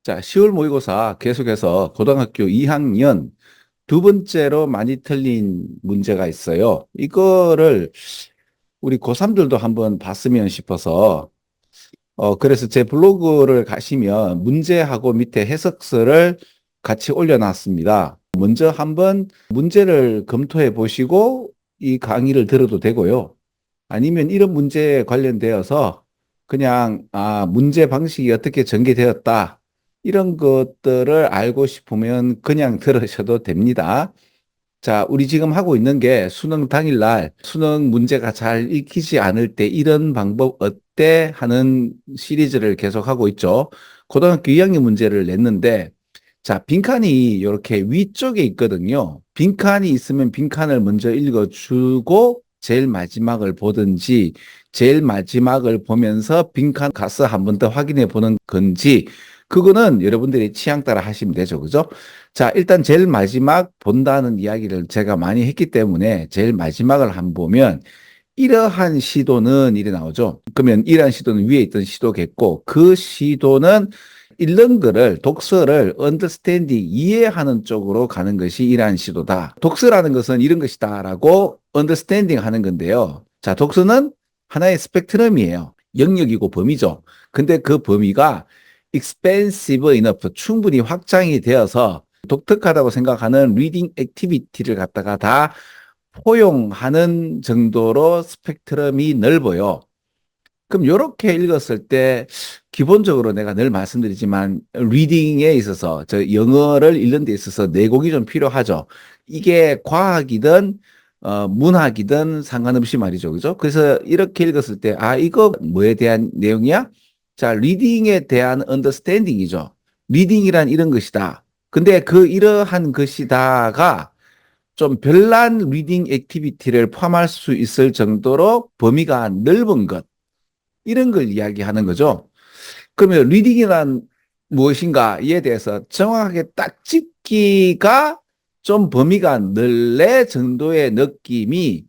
자, 10월 모의고사 계속해서 고등학교 2학년 두 번째로 많이 틀린 문제가 있어요. 이거를 우리 고3들도 한번 봤으면 싶어서, 그래서 제 블로그를 가시면 문제하고 밑에 해석서를 같이 올려놨습니다. 먼저 한번 문제를 검토해 보시고 이 강의를 들어도 되고요. 아니면 이런 문제에 관련되어서 그냥 문제 방식이 어떻게 전개되었다. 이런 것들을 알고 싶으면 그냥 들으셔도 됩니다. 자, 우리 지금 하고 있는 게 수능 당일날 수능 문제가 잘 읽히지 않을 때 이런 방법 어때? 하는 시리즈를 계속하고 있죠. 고등학교 2학년 문제를 냈는데 자, 빈칸이 이렇게 위쪽에 있거든요. 빈칸이 있으면 빈칸을 먼저 읽어주고 제일 마지막을 보든지 제일 마지막을 보면서 빈칸 가서 한 번 더 확인해 보는 건지 그거는 여러분들이 취향 따라 하시면 되죠. 그죠? 자, 일단 제일 마지막 본다는 이야기를 제가 많이 했기 때문에 제일 마지막을 한번 보면 이러한 시도는 이래 나오죠. 그러면 이러한 시도는 위에 있던 시도겠고 그 시도는 읽는 거를 독서를 understanding 이해하는 쪽으로 가는 것이 이러한 시도다. 독서라는 것은 이런 것이다라고 understanding 하는 건데요. 자, 독서는 하나의 스펙트럼이에요. 영역이고 범위죠. 근데 그 범위가 expansive enough 충분히 확장이 되어서 독특하다고 생각하는 리딩 액티비티를 갖다가 다 포용하는 정도로 스펙트럼이 넓어요. 그럼 이렇게 읽었을 때 기본적으로 내가 늘 말씀드리지만 리딩에 있어서 저 영어를 읽는 데 있어서 내공이 좀 필요하죠. 이게 과학이든 문학이든 상관없이 말이죠. 그죠? 그래서 이렇게 읽었을 때 이거 뭐에 대한 내용이야? 자, 리딩에 대한 언더스탠딩이죠. 리딩이란 이런 것이다. 근데 그 이러한 것이다가 좀 별난 리딩 액티비티를 포함할 수 있을 정도로 범위가 넓은 것. 이런 걸 이야기하는 거죠. 그러면 리딩이란 무엇인가에 대해서 정확하게 딱 짚기가 좀 범위가 넓네 정도의 느낌이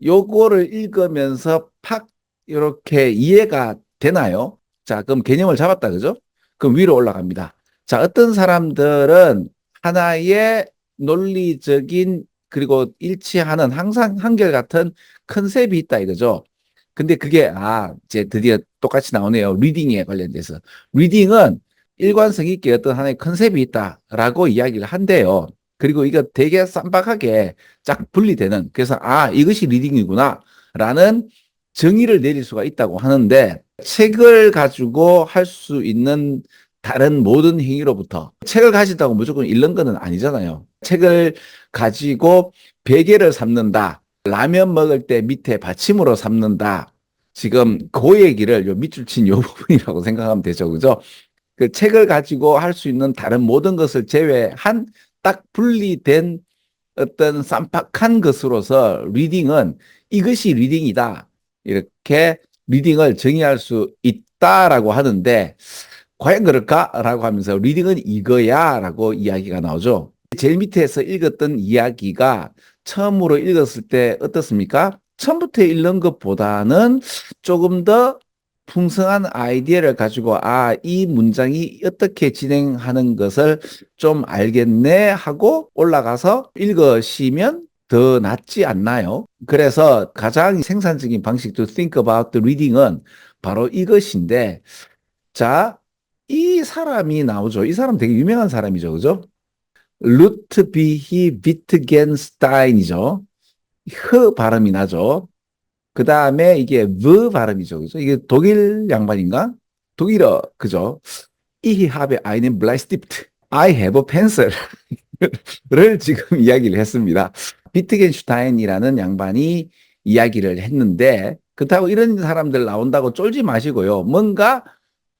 요거를 읽으면서 팍 이렇게 이해가 되나요? 자, 그럼 개념을 잡았다, 그죠? 그럼 위로 올라갑니다. 자, 어떤 사람들은 하나의 논리적인 그리고 일치하는 항상 한결같은 컨셉이 있다 이거죠. 근데 그게 이제 드디어 똑같이 나오네요. 리딩에 관련돼서. 리딩은 일관성 있게 어떤 하나의 컨셉이 있다라고 이야기를 한대요. 그리고 이거 되게 쌈박하게 쫙 분리되는 그래서 이것이 리딩이구나 라는 정의를 내릴 수가 있다고 하는데 책을 가지고 할 수 있는 다른 모든 행위로부터 책을 가진다고 무조건 읽는 거는 아니잖아요. 책을 가지고 베개를 삼는다. 라면 먹을 때 밑에 받침으로 삼는다. 지금 그 얘기를 요 밑줄 친 요 부분이라고 생각하면 되죠. 그죠? 그 책을 가지고 할 수 있는 다른 모든 것을 제외한 딱 분리된 어떤 쌈박한 것으로서 리딩은 이것이 리딩이다. 이렇게 리딩을 정의할 수 있다라고 하는데 과연 그럴까라고 하면서 리딩은 이거야라고 이야기가 나오죠. 제일 밑에서 읽었던 이야기가 처음으로 읽었을 때 어떻습니까? 처음부터 읽는 것보다는 조금 더 풍성한 아이디어를 가지고 이 문장이 어떻게 진행하는 것을 좀 알겠네 하고 올라가서 읽으시면 더 낫지 않나요? 그래서 가장 생산적인 방식 to think about the reading은 바로 이것인데 자, 이 사람이 나오죠. 이 사람 되게 유명한 사람이죠. 그죠? 루트비히 비트겐스타인이죠. 흐 발음이 나죠. 그 다음에 이게 v 발음이죠. 그죠? 이게 독일 양반인가? 독일어, 그죠? Ich habe einen Bleistift. I have a pencil. 를 지금 이야기를 했습니다. 비트겐슈타인이라는 양반이 이야기를 했는데 그렇다고 이런 사람들 나온다고 쫄지 마시고요. 뭔가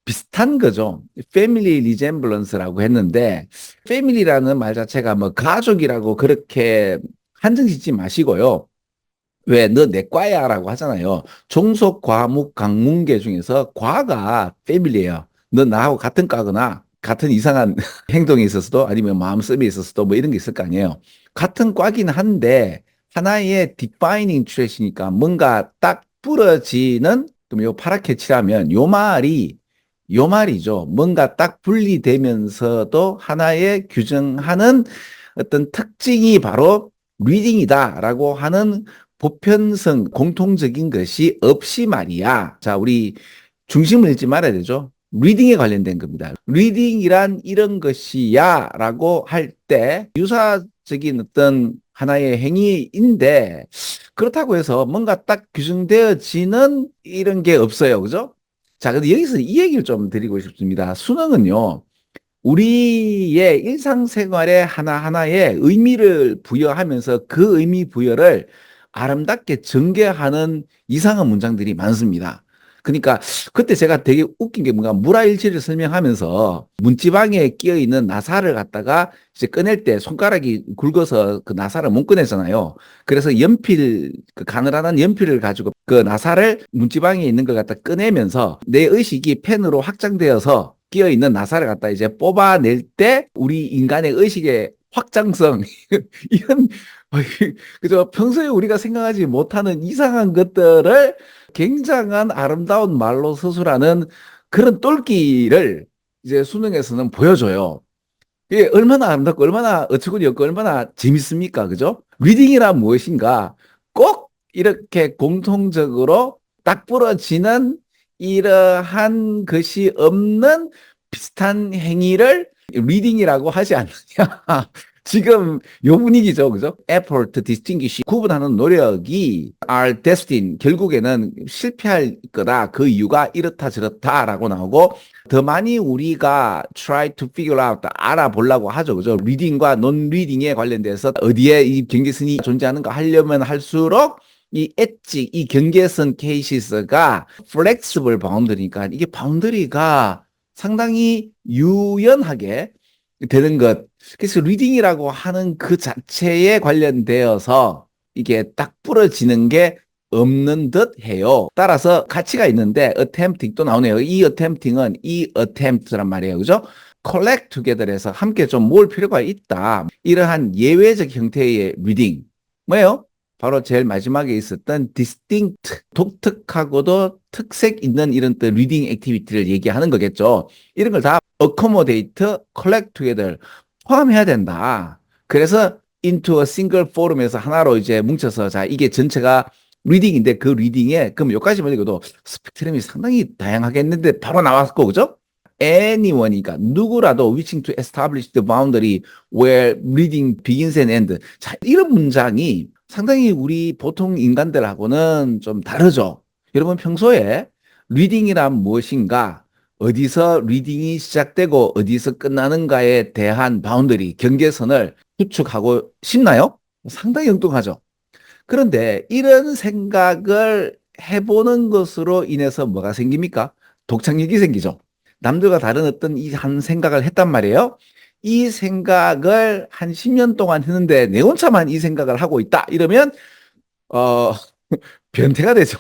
비슷한 거죠. 패밀리 리젠블런스라고 했는데 패밀리라는 말 자체가 뭐 가족이라고 그렇게 한정 짓지 마시고요. 왜 너 내 과야라고 하잖아요. 종속 과목 강문계 중에서 과가 패밀리예요. 너 나하고 같은 과거나 같은 이상한 행동에 있어서도 아니면 마음씀에 있어서도 뭐 이런 게 있을 거 아니에요. 같은 과긴 한데 하나의 디파이닝 트레이니까 뭔가 딱 부러지는 그럼 요 파랗게 칠하면 요 말이 요 말이죠. 뭔가 딱 분리되면서도 하나의 규정하는 어떤 특징이 바로 리딩이다라고 하는 보편성, 공통적인 것이 없이 말이야. 자, 우리 중심을 잃지 말아야 되죠. 리딩에 관련된 겁니다. 리딩이란 이런 것이야 라고 할 때 유사적인 어떤 하나의 행위인데 그렇다고 해서 뭔가 딱 규정되어지는 이런 게 없어요. 그죠? 자, 근데 여기서 이 얘기를 좀 드리고 싶습니다. 수능은요, 우리의 일상생활에 하나하나에 의미를 부여하면서 그 의미 부여를 아름답게 전개하는 이상한 문장들이 많습니다. 그러니까 그때 제가 되게 웃긴 게 뭔가 물화일치를 설명하면서 문지방에 끼어 있는 나사를 갖다가 이제 꺼낼 때 손가락이 굵어서 그 나사를 못 꺼내잖아요. 그래서 연필, 그 가늘한 연필을 가지고 그 나사를 문지방에 있는 걸 갖다 꺼내면서 내 의식이 펜으로 확장되어서 끼어 있는 나사를 갖다 이제 뽑아낼 때 우리 인간의 의식의 확장성 이런 그죠? 평소에 우리가 생각하지 못하는 이상한 것들을 굉장한 아름다운 말로 서술하는 그런 똘끼를 이제 수능에서는 보여줘요. 이게 얼마나 아름답고 얼마나 어처구니없고 얼마나 재밌습니까? 그죠? 리딩이란 무엇인가? 꼭 이렇게 공통적으로 딱 부러지는 이러한 것이 없는 비슷한 행위를 리딩이라고 하지 않느냐. 지금 요 분위기죠. 그죠? effort, distinguish, 구분하는 노력이 are destined, 결국에는 실패할 거다. 그 이유가 이렇다 저렇다라고 나오고 더 많이 우리가 try to figure out, 알아보려고 하죠. 그죠? 리딩과 논 리딩에 관련돼서 어디에 이 경계선이 존재하는가 하려면 할수록 이 엣지, 이 경계선 케이시스가 flexible 바운더리니까 이게 바운더리가 상당히 유연하게 되는 것. 그래서 리딩이라고 하는 그 자체에 관련되어서 이게 딱 부러지는 게 없는 듯 해요. 따라서 가치가 있는데 attempting 또 나오네요. 이 attempting은 이 attempt란 말이에요. 그죠? collect together에서 함께 좀 모을 필요가 있다. 이러한 예외적 형태의 리딩. 뭐예요? 바로 제일 마지막에 있었던 distinct, 독특하고도 특색 있는 이런 또 리딩 액티비티를 얘기하는 거겠죠. 이런 걸 다 accommodate, collect together 포함해야 된다. 그래서 into a single forum에서 하나로 이제 뭉쳐서 자 이게 전체가 리딩인데 그 리딩에 그럼 여기까지만 읽어도 스펙트럼이 상당히 다양하겠는데 바로 나왔고 그죠? anyone이니까 누구라도 wishing to establish the boundary where reading begins and ends. 자 이런 문장이 상당히 우리 보통 인간들하고는 좀 다르죠. 여러분 평소에 리딩이란 무엇인가, 어디서 리딩이 시작되고 어디서 끝나는가에 대한 바운더리, 경계선을 구축하고 싶나요? 상당히 엉뚱하죠. 그런데 이런 생각을 해보는 것으로 인해서 뭐가 생깁니까? 독창력이 생기죠. 남들과 다른 어떤 이 한 생각을 했단 말이에요. 이 생각을 한 10년 동안 했는데 내 혼자만 이 생각을 하고 있다. 이러면 어 변태가 되죠.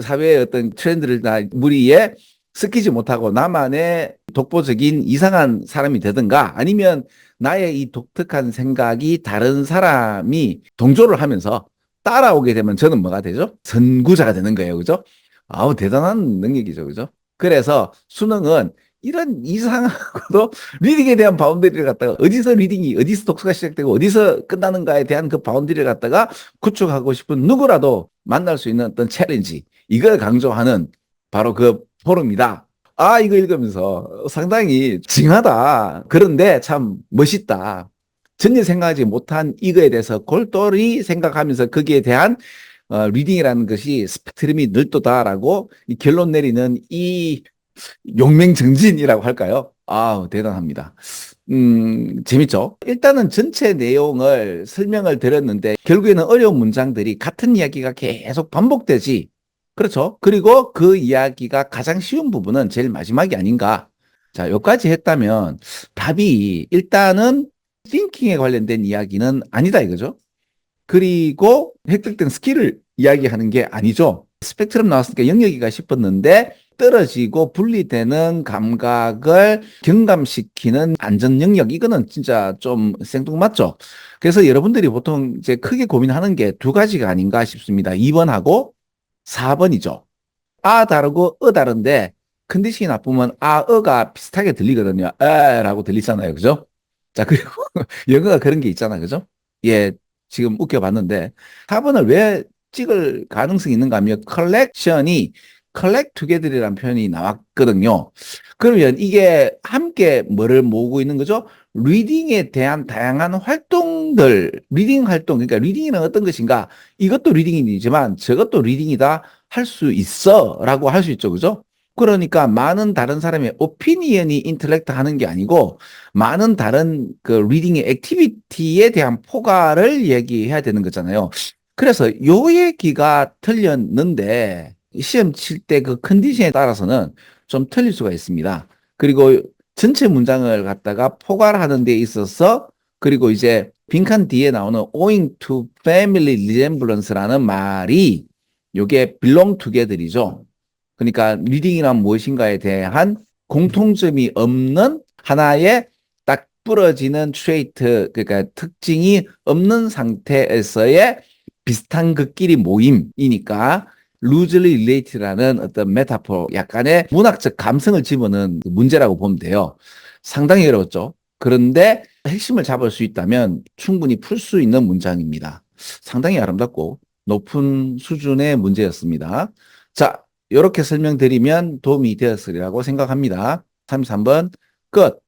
사회의 어떤 트렌드나 무리에 섞이지 못하고 나만의 독보적인 이상한 사람이 되든가 아니면 나의 이 독특한 생각이 다른 사람이 동조를 하면서 따라오게 되면 저는 뭐가 되죠? 선구자가 되는 거예요. 그죠? 아우, 대단한 능력이죠. 그죠? 그래서 수능은 이런 이상하고도 리딩에 대한 바운더리를 갖다가 어디서 리딩이, 어디서 독서가 시작되고 어디서 끝나는가에 대한 그 바운더리를 갖다가 구축하고 싶은 누구라도 만날 수 있는 어떤 챌린지, 이걸 강조하는 바로 그 포럼이다. 아, 이거 읽으면서 상당히 징하다. 그런데 참 멋있다. 전혀 생각하지 못한 이거에 대해서 골똘히 생각하면서 거기에 대한 리딩이라는 것이 스펙트럼이 넓도다라고 이 결론 내리는 이 용맹정진이라고 할까요? 아, 대단합니다. 재밌죠? 일단은 전체 내용을 설명을 드렸는데 결국에는 어려운 문장들이 같은 이야기가 계속 반복되지. 그렇죠? 그리고 그 이야기가 가장 쉬운 부분은 제일 마지막이 아닌가. 자, 여기까지 했다면 답이 일단은 띵킹에 관련된 이야기는 아니다 이거죠. 그리고 획득된 스킬을 이야기하는 게 아니죠. 스펙트럼 나왔으니까 영역이가 싶었는데 떨어지고 분리되는 감각을 경감시키는 안전 영역, 이거는 진짜 좀 생뚱맞죠. 그래서 여러분들이 보통 이제 크게 고민하는 게 두 가지가 아닌가 싶습니다. 2번하고 4번이죠. 아 다르고 다른데 컨디션이 나쁘면 어가 비슷하게 들리거든요. 라고 들리잖아요. 그죠? 자, 그리고 영어가 그런 게 있잖아. 그죠? 예, 지금 웃겨봤는데 4번을 왜 찍을 가능성이 있는가 하면 컬렉션이 collect together이라는 표현이 나왔거든요. 그러면 이게 함께 뭐를 모으고 있는 거죠? 리딩에 대한 다양한 활동들, 리딩 활동, 그러니까 리딩이는 어떤 것인가? 이것도 리딩이지만 저것도 리딩이다 할 수 있어 라고 할 수 있죠. 그죠? 그러니까 많은 다른 사람의 오피니언이 인터랙트 하는 게 아니고 많은 다른 그 리딩의 액티비티에 대한 포괄을 얘기해야 되는 거잖아요. 그래서 요 얘기가 틀렸는데 시험 칠 때 그 컨디션에 따라서는 좀 틀릴 수가 있습니다. 그리고 전체 문장을 갖다가 포괄하는 데 있어서 그리고 이제 빈칸 뒤에 나오는 owing to family resemblance라는 말이 요게 belong together이죠. 그러니까 리딩이란 무엇인가에 대한 공통점이 없는 하나의 딱 부러지는 트레이트, 그러니까 특징이 없는 상태에서의 비슷한 것끼리 모임이니까 loosely related라는 어떤 메타포, 약간의 문학적 감성을 집어넣은 문제라고 보면 돼요. 상당히 어려웠죠. 그런데 핵심을 잡을 수 있다면 충분히 풀 수 있는 문장입니다. 상당히 아름답고 높은 수준의 문제였습니다. 자, 이렇게 설명드리면 도움이 되었으리라고 생각합니다. 33번 끝.